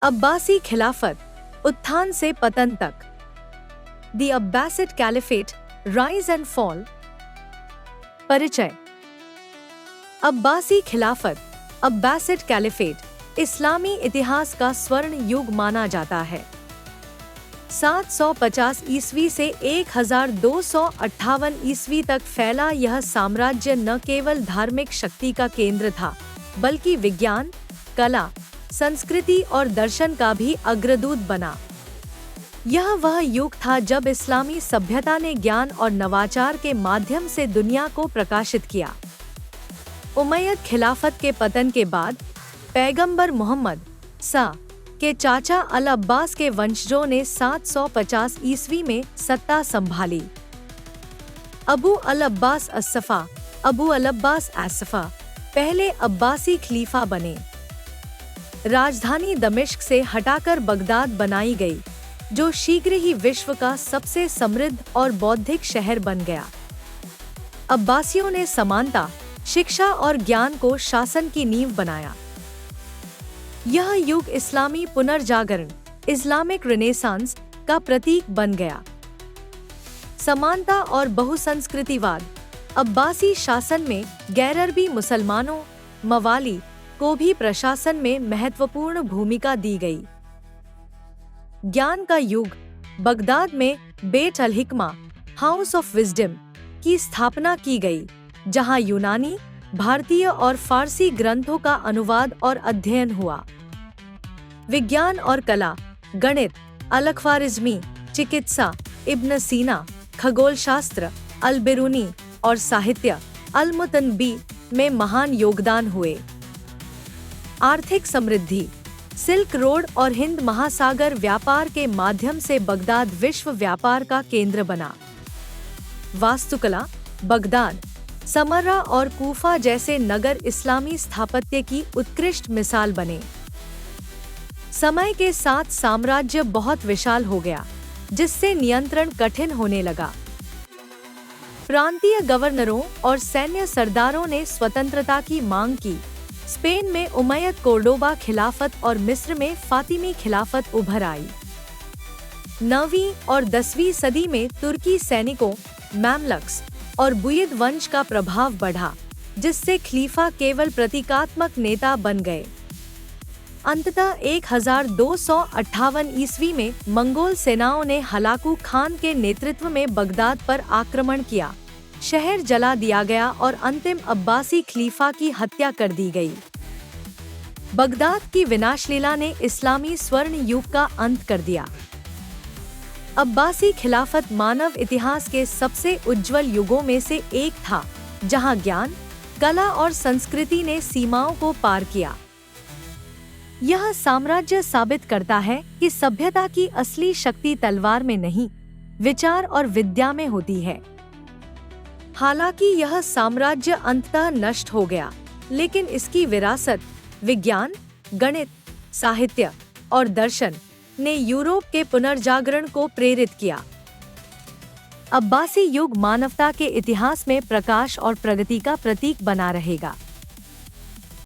अब्बासी खिलाफत, उत्थान से पतन तक। The Abbasid caliphate, rise and fall. परिचय। अब्बासी खिलाफत, अब्बासिड कैलिफेट इस्लामी इतिहास का स्वर्ण युग माना जाता है। 750 ईस्वी से 1258 ईस्वी तक फैला यह साम्राज्य न केवल धार्मिक शक्ति का केंद्र था, बल्कि विज्ञान, कला, संस्कृति और दर्शन का भी अग्रदूत बना। यह वह युग था जब इस्लामी सभ्यता ने ज्ञान और नवाचार के माध्यम से दुनिया को प्रकाशित किया। उमय्यद खिलाफत के पतन के बाद पैगंबर मोहम्मद सा के चाचा अल अब्बास के वंशजों ने 750 ईस्वी में सत्ता संभाली। अबू अल अब्बास अस्सफ़ा, अबू अल अब्बास आसफ़ा पहले अब्बासी खलीफा बने। राजधानी दमिश्क से हटाकर बगदाद बनाई गई, जो शीघ्र ही विश्व का सबसे समृद्ध और बौद्धिक शहर बन गया। अब्बासियों ने समानता, शिक्षा और ज्ञान को शासन की नींव बनाया। यह युग इस्लामी पुनर्जागरण, इस्लामिक रिनेसांस का प्रतीक बन गया। समानता और बहुसंस्कृतिवाद। अब्बासी शासन में गैर-अरबी मुसलमानों, मवाली को भी प्रशासन में महत्वपूर्ण भूमिका दी गई। ज्ञान का युग। बगदाद में बेट अल हिकमा, हाउस ऑफ विजडम की स्थापना की गई, जहां यूनानी, भारतीय और फारसी ग्रंथों का अनुवाद और अध्ययन हुआ। विज्ञान और कला। गणित, अल-ख्वारिज़मी, चिकित्सा, इब्न सीना, खगोलशास्त्र, अल-बिरूनी और साहित्य, अल-मुतनबी में महान योगदान हुए। आर्थिक समृद्धि। सिल्क रोड और हिंद महासागर व्यापार के माध्यम से बगदाद विश्व व्यापार का केंद्र बना। वास्तुकला। बगदाद, समर्रा और कूफा जैसे नगर इस्लामी स्थापत्य की उत्कृष्ट मिसाल बने। समय के साथ साम्राज्य बहुत विशाल हो गया, जिससे नियंत्रण कठिन होने लगा। प्रांतीय गवर्नरों और सैन्य सरदारों ने स्वतंत्रता की मांग की। स्पेन में उमय्यद कोर्डोबा खिलाफत और मिस्र में फातिमी खिलाफत उभर आई। 9वीं और 10वीं सदी में तुर्की सैनिकों, मैमलक्स और बुयिद वंश का प्रभाव बढ़ा, जिससे खलीफा केवल प्रतीकात्मक नेता बन गए। अंततः 1258 ईस्वी में मंगोल सेनाओं ने हलाकू खान के नेतृत्व में बगदाद पर आक्रमण किया। शहर जला दिया गया और अंतिम अब्बासी खलीफा की हत्या कर दी गई। बगदाद की विनाशलीला ने इस्लामी स्वर्ण युग का अंत कर दिया। अब्बासी खिलाफत मानव इतिहास के सबसे उज्जवल युगों में से एक था, जहां ज्ञान, कला और संस्कृति ने सीमाओं को पार किया। यह साम्राज्य साबित करता है कि सभ्यता की असली शक्ति तलवार में नहीं, विचार और विद्या में होती है। हालांकि यह साम्राज्य अंततः नष्ट हो गया, लेकिन इसकी विरासत, विज्ञान, गणित, साहित्य और दर्शन ने यूरोप के पुनर्जागरण को प्रेरित किया। अब्बासी युग मानवता के इतिहास में प्रकाश और प्रगति का प्रतीक बना रहेगा।